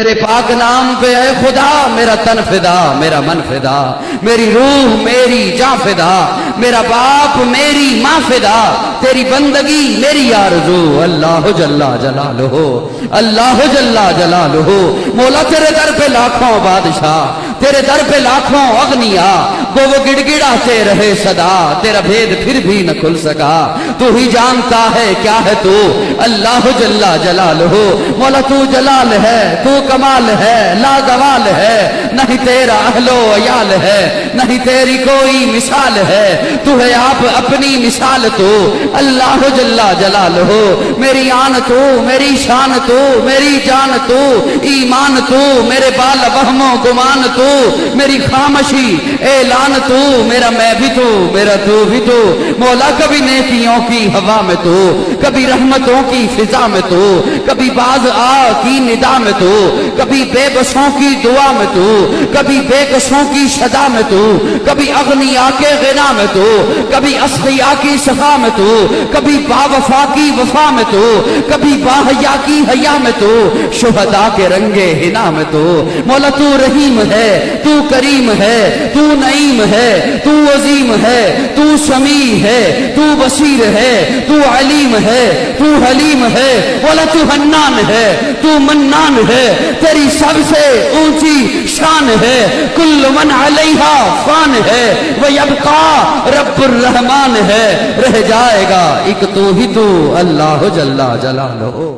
میرے پاک نام پہ اے خدا میرا تن فدا میرا من فدا، میری روح میری جان فدا، میرا باپ میری ماں فدا، تیری بندگی میری آرزو۔ اللہ جل جلالہ، اللہ جل جلالہ، مولا تیرے در پہ لاکھوں بادشاہ، تیرے در پہ لاکھوں اغنیا، وہ گڑ گڑاتے رہے صدا، تیرا بھید پھر بھی نہ کھل سکا، تو ہی جانتا ہے کیا ہے تو۔ اللہ جل جلالہ، مولا تو جلال ہے، تو کمال ہے، لا زوال ہے، نہیں تیرا اہل و عیال ہے، نہیں تیری کوئی مثال ہے، تو ہے آپ اپنی مثال تو۔ اللہ جل جلالہ، میری آن تو، میری شان تو، میری جان تو، ایمان تو، میرے بال وہم و گمان تو، میری خامشی اعلان تو، میرا میں بھی تو، میرا تو بھی تو۔ مولا کبھی نیکیوں کی ہوا میں تو، کبھی رحمتوں کی فضا میں تو، کبھی باز آ کی ندا میں تو، کبھی بے بسوں کی دعا میں تو، کبھی بے کسوں کی صدا میں تو، کبھی اغنیا کے غنا میں تو، کبھی اصفیا کی صفا میں تو، کبھی باوفا کی وفا میں تو، کبھی باحیا کی حیا میں تو، شہداء کے رنگے حنا میں تو۔ مولا تو رحیم ہے، تو کریم ہے، تو نعیم ہے، تو عظیم ہے، تو سمیع ہے، تو بصیر ہے، تو علیم ہے، تو حلیم ہے، مولا تو حنان ہے، تو منان ہے، تیری سب سے اونچی شان ہے۔ کل من علیہا فان ہے، وَيَبْقَى رب الرحمن ہے، رہ جائے گا ایک تو ہی تو، اللہ جل جلالہ۔